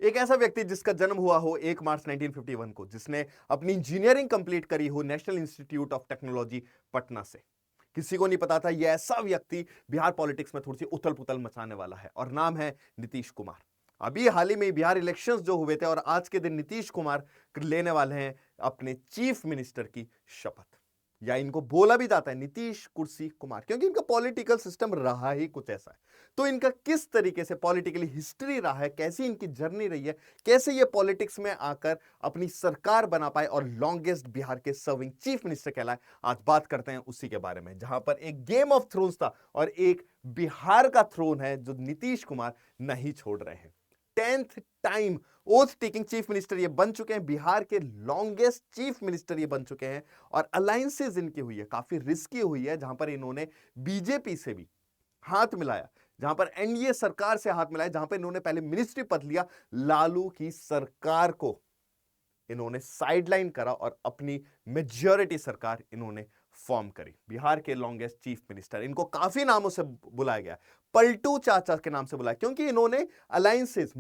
एक ऐसा व्यक्ति जिसका जन्म हुआ हो 1 मार्च 1951 को, जिसने अपनी इंजीनियरिंग कंप्लीट करी हो national institute of technology Patna से। किसी को नहीं पता था ये ऐसा व्यक्ति बिहार पॉलिटिक्स में थोड़ी सी उथल पुथल मचाने वाला है, और नाम है नीतीश कुमार। अभी हाल ही में बिहार इलेक्शंस जो हुए थे, और आज के दिन नीतीश कुमार लेने वाले हैं अपने चीफ मिनिस्टर की शपथ। या इनको बोला भी जाता है नीतीश कुर्सी कुमार, क्योंकि इनका पॉलिटिकल सिस्टम रहा ही कुछ ऐसा है। तो इनका किस तरीके से पॉलिटिकली हिस्ट्री रहा है, कैसी इनकी जर्नी रही है, कैसे ये पॉलिटिक्स में आकर अपनी सरकार बना पाए और लॉन्गेस्ट बिहार के सर्विंग चीफ मिनिस्टर कहलाए, आज बात करते हैं उसी के बारे में। जहां पर एक गेम ऑफ थ्रोन्स था और एक बिहार का थ्रोन है जो नीतीश कुमार नहीं छोड़ रहे हैं। 10th time oath taking chief minister ये बन चुके हैं, बिहार के लॉन्गेस्ट चीफ मिनिस्टर ये बन चुके हैं। और अलायंसेज इनकी हुई है, काफी रिस्की हुई है, जहां पर इन्होंने बीजेपी से भी हाथ मिलाया, जहां पर एनडीए सरकार से हाथ मिलाया, जहां पर इन्होंने पहले मिनिस्ट्री पद लिया, लालू की सरकार को इन्होंने साइडलाइन करा और अपनी मेजॉरिटी सरकार इन्होंने फॉर्म करी। बिहार के लॉन्गेस्ट चीफ मिनिस्टर, इनको काफी नामों से बुलाया गया, पलटू चाचा के नाम से बुलाया, क्योंकि इन्होंने अलायंसेस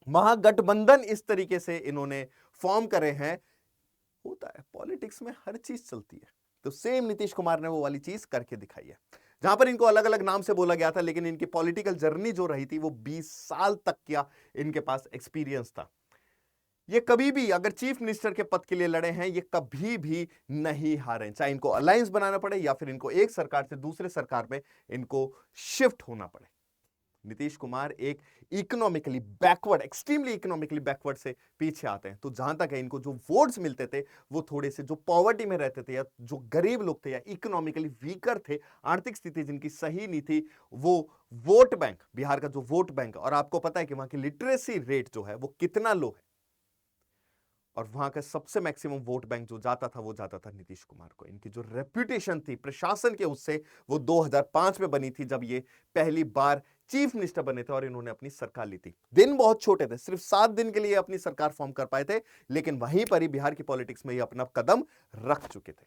महागठबंधन इस तरीके से इन्होंने फॉर्म करे हैं। होता है पॉलिटिक्स में, हर चीज चलती है। तो सेम नीतीश कुमार ने वो वाली चीज करके दिखाई है, जहां पर इनको अलग अलग नाम से बोला गया था, लेकिन इनकी पॉलिटिकल जर्नी जो रही थी वो 20 साल तक का इनके पास एक्सपीरियंस था। ये कभी भी अगर चीफ मिनिस्टर के पद के लिए लड़े हैं, ये कभी भी नहीं हारे, चाहे इनको अलायंस बनाना पड़े या फिर इनको एक सरकार से दूसरे सरकार में इनको शिफ्ट होना पड़े। नीतीश कुमार एक economically backward, extremely economically backward से पीछे आते हैं। तो जहां तक है, इनको जो वोट्स मिलते थे वो थोड़े से जो पॉवर्टी में रहते थे या जो गरीब लोग थे या इकोनॉमिकली वीकर थे, आर्थिक स्थिति जिनकी सही नहीं थी, वो वोट बैंक, बिहार का जो वोट बैंक, और आपको पता है कि वहां की लिटरेसी रेट जो है वो कितना लो है, और वहां का सबसे मैक्सिमम वोट बैंक जो जाता था वो जाता था नीतीश कुमार को। इनकी जो रेप्यूटेशन थी प्रशासन के, उससे वो 2005 में बनी थी, जब ये पहली बार चीफ मिनिस्टर बने थे और इन्होंने अपनी सरकार ली थी। दिन बहुत छोटे थे, सिर्फ 7 दिन के लिए अपनी सरकार फॉर्म कर पाए थे, लेकिन वहीं पर ही बिहार की पॉलिटिक्स में ये अपना कदम रख चुके थे।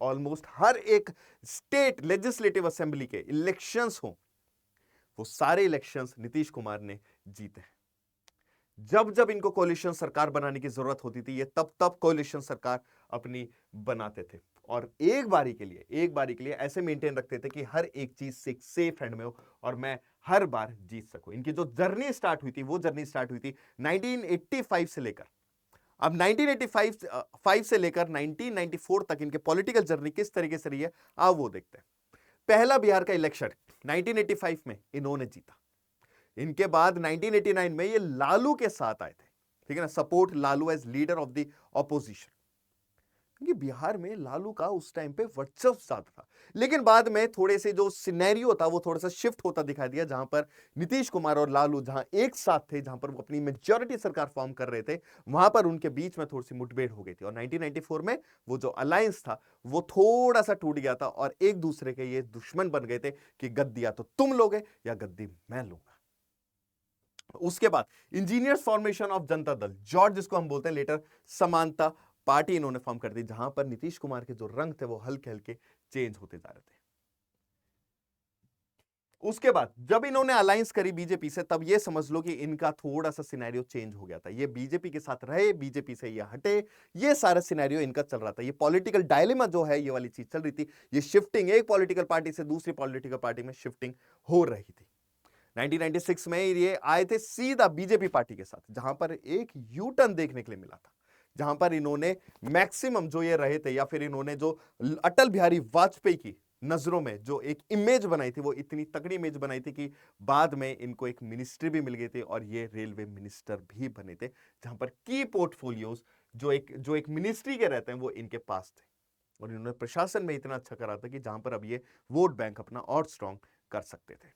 ऑलमोस्ट हर एक स्टेट लेजिस्लेटिव असेंबली के इलेक्शंस हो, वो सारे इलेक्शंस नीतीश कुमार ने जीते हैं। जब जब इनको कोalition सरकार बनाने की जरूरत होती थी, ये तब तब कोalition सरकार अपनी बनाते थे, और एक बारी के लिए ऐसे मेंटेन रखते थे कि हर एक चीज से सेफ हैंड में हो और मैं हर बार जीत सकूं। इनकी जो जर्नी स्टार्ट हुई थी, वो जर्नी स्टार्ट हुई थी 1985 से लेकर, अब 1985 से लेकर 1994 तक इनके पॉलिटिकल जर्नी किस तरीके से रही है, आप वो देखते हैं। पहला बिहार का इलेक्शन 1985 में इन्होंने जीता। इनके बाद 1989 में ये लालू के साथ आए थे, ठीक है ना, support Lalu as leader of the opposition, क्योंकि बिहार में लालू का उस टाइम पे वर्चस्व ज्यादा था। लेकिन बाद में थोड़े से जो सिनेरियो था वो थोड़ा सा शिफ्ट होता दिखाई दिया, जहां पर नीतीश कुमार और लालू जहां एक साथ थे, जहां पर वो अपनी मेजॉरिटी सरकार फॉर्म कर रहे थे, वहां पर उनके बीच में थोड़ी सी मुठभेड़ हो गई थी, और 1994 में वो जो अलायंस था वो थोड़ा सा टूट गया था, और एक दूसरे के ये दुश्मन बन गए थे कि गद्दी या तो तुम लोगे या गद्दी मैं लूंगा। उसके बाद engineers formation of Janata Dal, George जिसको हम बोलते हैं लेटर समानता पार्टी इन्होंने फॉर्म कर दी, जहां पर नीतीश कुमार के जो रंग थे वो हल्के हल्के चेंज होते जा रहे थे। उसके बाद जब इन्होंने अलायंस करी बीजेपी से, तब ये समझ लो कि इनका थोड़ा सा सिनेरियो चेंज हो गया था। ये बीजेपी के साथ रहे, बीजेपी से ये हटे, ये सारा सिनेरियो इनका चल रहा था। ये पॉलिटिकल डायलेमा जो है, ये वाली चीज चल रही थी, ये शिफ्टिंग एक पॉलिटिकल पार्टी से दूसरी पॉलिटिकल पार्टी में शिफ्टिंग हो रही थी। 1996 में ये आए थे सीधा बीजेपी पार्टी के साथ, जहां पर एक यू टर्न देखने के लिए मिला था, जहां पर इन्होंने मैक्सिमम जो ये रहे थे, या फिर इन्होंने जो अटल बिहारी वाजपेयी की नजरों में जो एक इमेज बनाई थी, वो इतनी तगड़ी इमेज बनाई थी कि बाद में इनको एक मिनिस्ट्री भी मिल गई थी और ये रेलवे मिनिस्टर भी बने थे, जहां पर की पोर्टफोलियोज जो एक मिनिस्ट्री के रहते हैं वो इनके पास थे, और इन्होंने प्रशासन में इतना अच्छा करा था कि जहां पर अब ये वोट बैंक अपना और स्ट्रांग कर सकते थे।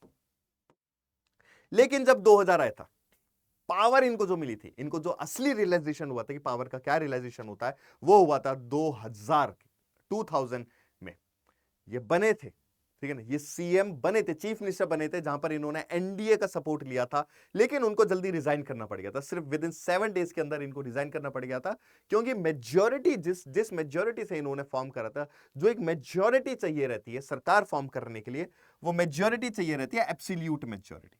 लेकिन जब 2000 आया था, पावर इनको जो मिली थी, इनको जो असली रियलाइजेशन हुआ था कि पावर का क्या रियलाइजेशन होता है, वो हुआ था 2000 में। ये बने थे, ठीक है ना, ये सीएम बने थे, चीफ मिनिस्टर बने थे, जहां पर इन्होंने एनडीए का सपोर्ट लिया था, लेकिन उनको जल्दी रिजाइन करना पड़ गया था। सिर्फ विद इन 7 डेज के अंदर इनको रिजाइन करना पड़ गया था, क्योंकि मेजॉरिटी जिस मेजॉरिटी से इन्होंने फॉर्म करा था, जो एक मेजॉरिटी चाहिए रहती है सरकार फॉर्म करने के लिए, वो मेजॉरिटी चाहिए रहती है एब्सोल्यूट मेजॉरिटी।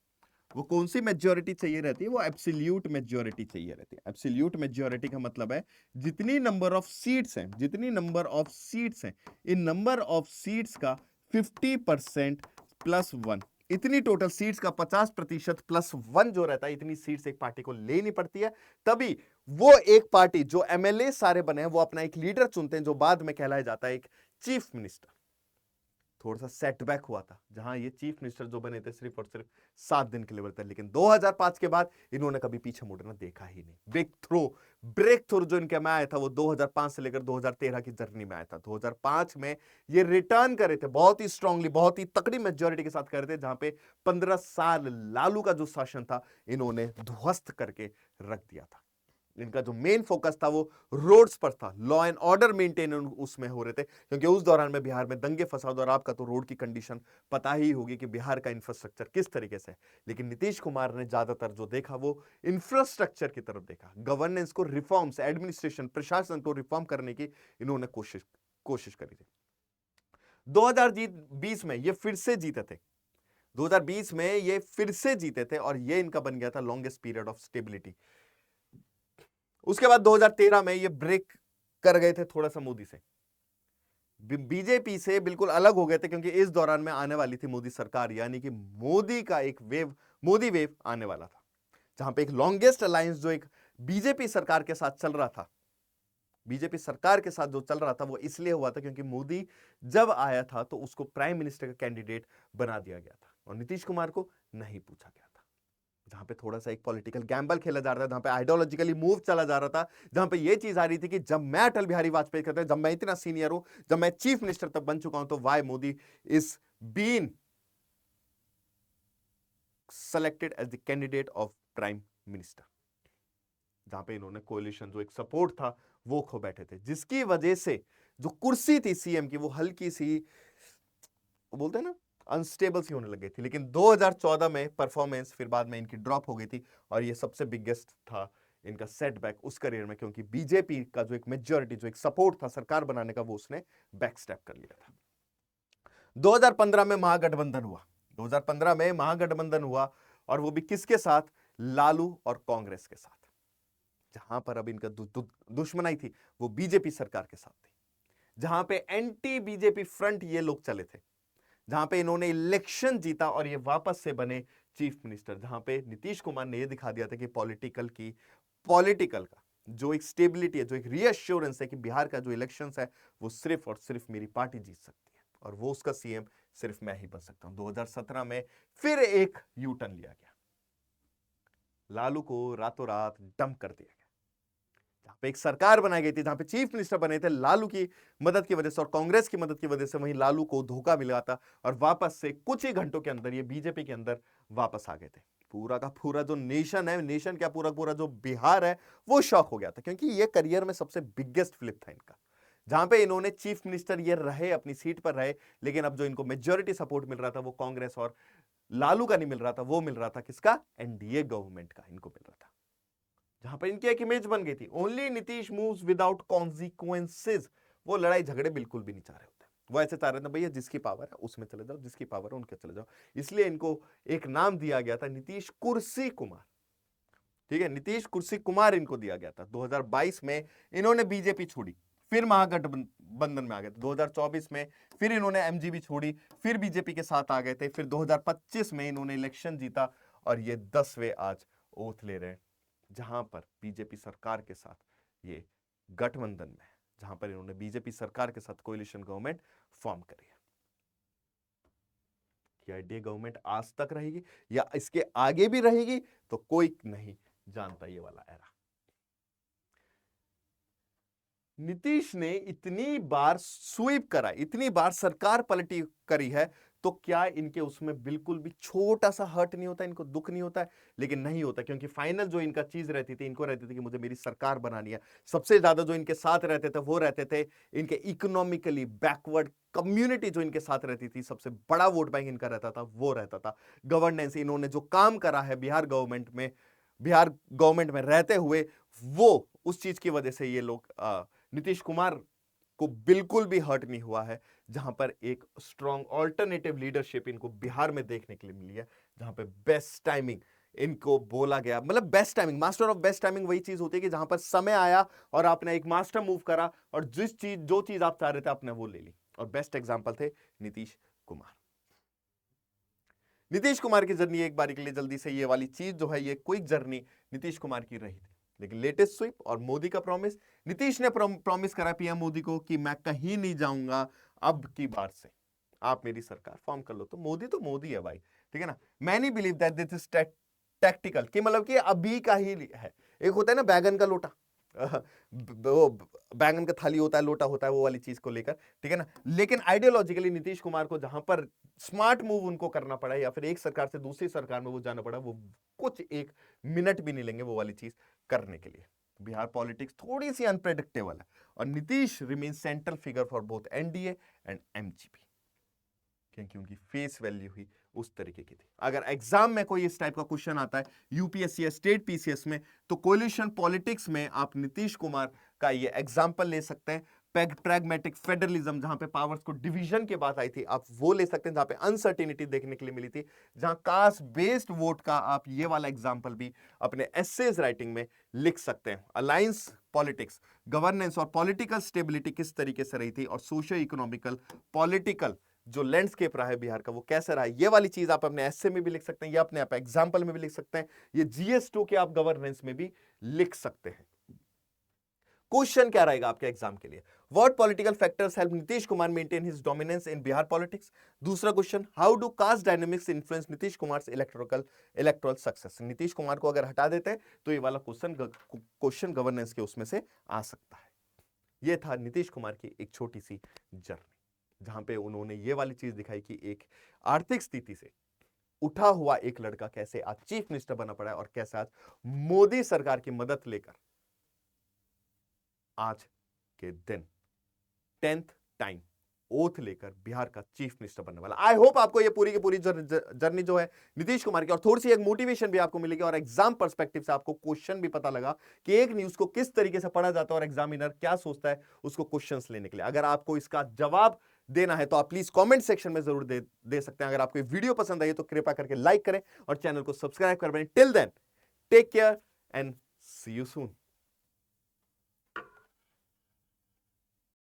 वो कौन सी मेजॉरिटी चाहिए रहती है? वो एब्सोल्यूट मेजॉरिटी चाहिए रहती है। एब्सोल्यूट मेजॉरिटी का मतलब है जितनी नंबर ऑफ सीट्स हैं, जितनी नंबर ऑफ सीट्स हैं, इन नंबर ऑफ सीट्स का 50% प्लस वन, इतनी टोटल सीट्स का 50% प्लस वन जो रहता है, इतनी सीट्स एक पार्टी को लेनी पड़ती है। तभी वो एक पार्टी जो एमएलए सारे बने हैं वो अपना एक लीडर चुनते हैं, जो बाद में कहलाया जाता है एक चीफ मिनिस्टर। थोड़ा सा सेटबैक हुआ था, जहां ये चीफ मिनिस्टर जो बने थे सिर्फ और सिर्फ 7 दिन के लिए बने थे, लेकिन 2005 के बाद इन्होंने कभी पीछे मुड़ना देखा ही नहीं। ब्रेक थ्रू जो इनके में आया था वो 2005 से लेकर 2013 की जर्नी में आया था। 2005 में ये रिटर्न करे थे बहुत ही स्ट्रांगली, बहुत ही तकड़ी मेजॉरिटी के साथ करे थे, जहां पे 15 साल लालू का जो शासन था इन्होंने ध्वस्त करके रख दिया था। इनका जो मेन फोकस था वो रोड्स पर था, लॉ एंड ऑर्डर मेंटेन उसमें हो रहे थे, क्योंकि उस दौरान में बिहार में दंगे फसाद, और आपका तो रोड की कंडीशन पता ही होगी कि बिहार का इंफ्रास्ट्रक्चर किस तरीके से है। लेकिन नीतीश कुमार ने ज्यादातर जो देखा वो इंफ्रास्ट्रक्चर की तरफ देखा, गवर्नेंस को रिफॉर्म्स, एडमिनिस्ट्रेशन, प्रशासन को रिफॉर्म करने की इन्होंने कोशिश करी थी। 2020 में ये फिर से जीते थे, 2020 में ये फिर से जीते थे, और ये इनका बन गया था लॉन्गेस्ट पीरियड ऑफ स्टेबिलिटी। उसके बाद 2013 में ये ब्रेक कर गए थे थोड़ा सा मोदी से, बीजेपी से बिल्कुल अलग हो गए थे, क्योंकि इस दौरान में आने वाली थी मोदी सरकार, यानी कि मोदी का एक वेव, मोदी वेव आने वाला था, जहां पे एक लॉन्गेस्ट अलायंस जो एक बीजेपी सरकार के साथ चल रहा था, बीजेपी सरकार के साथ जो चल रहा था वो इसलिए हुआ था क्योंकि मोदी जब आया था तो उसको प्राइम मिनिस्टर का कैंडिडेट बना दिया गया था, और नीतीश कुमार को नहीं पूछा गया था। जहां पे थोड़ा सा एक पॉलिटिकल गैम्बल खेला जा रहा था, जहां पे आइडियोलॉजिकली मूव चला जा रहा था, जहां पे ये चीज आ रही थी कि जब मैं अटल बिहारी वाजपेयी कहते हैं, जब मैं इतना सीनियर हूं, जब मैं चीफ मिनिस्टर तक बन चुका हूं, तो why Modi is been selected as the candidate of prime minister. जहां पे इन्होंने कोalition जो एक सपोर्ट था वो खो बैठे थे, जिसकी वजह से जो कुर्सी थी सीएम की वो हल्की सी, वो बोलते हैं ना, अनस्टेबल सी होने लग गई थी। लेकिन 2014 में परफॉर्मेंस फिर बाद में इनकी ड्रॉप हो गई थी, और ये सबसे बिगेस्ट था इनका सेटबैक उस करियर में, क्योंकि बीजेपी का जो एक मेजॉरिटी, जो एक सपोर्ट था सरकार बनाने का, वो उसने बैक स्टेप कर लिया था। 2015 में महागठबंधन हुआ, 2015 में महागठबंधन हुआ, और वो भी किसके साथ? लालू और कांग्रेस के साथ। जहां पर अब इनका दुश्मनाई थी वो बीजेपी सरकार के साथ थी, जहां पे एंटी बीजेपी फ्रंट ये लोग चले थे, जहां पे इन्होंने इलेक्शन जीता और ये वापस से बने चीफ मिनिस्टर, जहां पे नीतीश कुमार ने ये दिखा दिया था कि पॉलिटिकल का जो एक स्टेबिलिटी है, जो एक रीअश्योरेंस है कि बिहार का जो इलेक्शंस है वो सिर्फ और सिर्फ मेरी पार्टी जीत सकती है, और वो उसका सीएम सिर्फ मैं ही बन सकता हूं। 2017 में फिर एक यू टर्न लिया गया, लालू को रातों रात डंप कर दिया गया। जहां पे एक सरकार बनाई गई थी, जहां पे चीफ मिनिस्टर बने थे लालू की मदद की वजह से और कांग्रेस की मदद की वजह से, वहीं लालू को धोखा मिला था, और वापस से कुछ ही घंटों के अंदर ये बीजेपी के अंदर वापस आ गए थे। पूरा का पूरा जो नेशन है, नेशन क्या, पूरा पूरा जो बिहार है वो शॉक हो गया था, क्योंकि ये करियर में सबसे बिगेस्ट फ्लिप था इनका, जहां पे इन्होंने चीफ मिनिस्टर ये रहे, अपनी सीट पर रहे, लेकिन अब जो इनको मेजॉरिटी सपोर्ट मिल रहा था वो कांग्रेस और लालू का नहीं मिल रहा था, वो मिल रहा था किसका? एनडीए गवर्नमेंट का इनको मिल रहा था, जहां पर इनकी एक इमेज बन गई थी, only Nitish moves without consequences. वो लड़ाई झगड़े बिल्कुल भी नहीं चाह रहे होते, वो ऐसे चाह रहे थे भैया जिसकी पावर है उसमें चले जाओ, जिसकी पावर है उनके चले जाओ। इसलिए इनको एक नाम दिया गया था, नीतीश कुर्सी कुमार। ठीक है, नीतीश कुर्सी कुमार इनको दिया गया था। 2022 में इन्होंने बीजेपी छोड़ी, फिर महागठबंधन में आ गए थे। 2024 में फिर इन्होंने एमजीबी छोड़ी, फिर बीजेपी के साथ आ गए थे। फिर 2025 में इन्होंने इलेक्शन जीता, और ये 10वें आज ओथ ले रहे हैं, जहां पर बीजेपी सरकार के साथ ये गठबंधन में, जहां पर इन्होंने बीजेपी सरकार के साथ कोलिशन गवर्नमेंट फॉर्म करी है। क्या एनडीए गवर्नमेंट आज तक रहेगी या इसके आगे भी रहेगी, तो कोई नहीं जानता ये वाला एरा। नीतीश ने इतनी बार स्वीप करा, इतनी बार सरकार पलटी करी है, तो क्या इनके उसमें बिल्कुल भी छोटा सा हर्ट नहीं होता, इनको दुख नहीं होता है? लेकिन नहीं होता, क्योंकि फाइनल जो इनका चीज रहती थी, इनको रहती थी कि मुझे मेरी सरकार बनानी है। सबसे ज्यादा जो इनके साथ रहते थे वो रहते थे इनके इकोनॉमिकली बैकवर्ड कम्युनिटी, जो इनके साथ रहती थी, सबसे बड़ा वोट बैंक इनका रहता था, वो रहता था। गवर्नेंस, इन्होंने जो काम करा है बिहार गवर्नमेंट में रहते हुए, वो उस चीज की वजह से ये लोग नीतीश कुमार को बिल्कुल भी हर्ट नहीं हुआ है, जहां पर एक स्ट्रॉन्ग ऑल्टरनेटिव लीडरशिप इनको बिहार में देखने के लिए मिली है, जहां पे बेस्ट टाइमिंग इनको बोला गया, मतलब best timing, master of best timing वही चीज होती है कि जहां पर समय आया और आपने एक मास्टर मूव करा और जो चीज आप चाह रहे थे आपने वो ले ली। और बेस्ट एग्जांपल थे नीतीश कुमार। नीतीश कुमार की जर्नी एक बारी के लिए जल्दी से, ये वाली चीज जो है ये क्विक जर्नी नीतीश कुमार की रही थी, लेकिन लेटेस्ट स्वीप और मोदी का प्रॉमिस, नीतीश ने प्रॉमिस करा पीएम मोदी को कि मैं कहीं नहीं जाऊंगा, अब की बार से आप मेरी सरकार फॉर्म कर लो। तो मोदी है भाई, ठीक है ना। मैं नहीं believe that this is tactical, कि मतलब कि अभी का ही है। एक होता है ना बैगन का लोटा, वो बैंगन का थाली होता है, लोटा होता है, वो वाली चीज को लेकर, ठीक है ना। लेकिन आइडियोलॉजिकली नीतीश कुमार को जहां पर स्मार्ट मूव उनको करना पड़ा या फिर एक सरकार से दूसरी सरकार में वो जाना पड़ा, वो कुछ एक मिनट भी नहीं लेंगे वो वाली चीज करने के लिए। बिहार पॉलिटिक्स थोड़ी सी अनप्रेडिक्टेबल है और Nitish remain central figure for both NDA and MGP, क्योंकि फेस वैल्यू ही उस तरीके की थी। अगर एग्जाम में कोई इस टाइप का क्वेश्चन आता है यूपीएससी या स्टेट पीसीएस में, तो कोलिशन पॉलिटिक्स में आप नीतीश कुमार का ये एग्जांपल ले सकते हैं। प्रैग्मेटिक फेडरलिज्म, जहां पे पावर्स को डिवीजन की बात आई थी, आप वो ले सकते हैं। जहां पे अनसर्टेनिटी देखने के लिए मिली थी, जहां कास्ट बेस्ड वोट का आप ये वाला एग्जांपल भी अपने एसेज राइटिंग में लिख सकते हैं। अलायंस पॉलिटिक्स, गवर्नेंस और पॉलिटिकल स्टेबिलिटी किस तरीके से रही थी, और सोशो इकोनॉमिकल पॉलिटिकल जो लैंडस्केप रहा है बिहार का वो कैसा रहा है, ये वाली चीज आप अपने एस्से में भी लिख सकते हैं, या अपने आप एग्जाम्पल में भी लिख सकते हैं, ये GS2 के आप गवर्नेंस में भी लिख सकते हैं। क्वेश्चन क्या रहेगा आपके एग्जाम के लिए, what political factors help Nitish Kumar maintain his dominance in Bihar politics. दूसरा question, how do caste dynamics influence Nitish Kumar electoral success. Nitish Kumar को अगर हटा देते हैं तो ये वाला क्वेश्चन गवर्नेंस के उसमें से आ सकता है। ये था नीतीश कुमार की एक छोटी सी जर्नी, जहां पे उन्होंने ये वाली चीज दिखाई कि एक आर्थिक स्थिति से उठा हुआ एक लड़का कैसे आज चीफ मिनिस्टर बना पड़ा है, और कैसे आज मोदी सरकार की मदद लेकर आज के दिन 10th टाइम ओथ लेकर बिहार का चीफ मिनिस्टर बनने वाला। आई होप आपको ये पूरी की पूरी जर्नी जो है नीतीश कुमार की, और थोड़ी सी एक मोटिवेशन भी आपको मिलेगी, और एग्जाम पर्सपेक्टिव से आपको क्वेश्चन भी पता लगा कि एक न्यूज को किस तरीके से पढ़ा जाता है और एग्जामिनर क्या सोचता है उसको क्वेश्चंस लेने के लिए। अगर आपको इसका जवाब देना है तो आप प्लीज कमेंट सेक्शन में जरूर दे सकते हैं। अगर आपको वीडियो पसंद आई तो कृपया करके लाइक करें और चैनल को सब्सक्राइब कर दें। Till then take care and see you soon.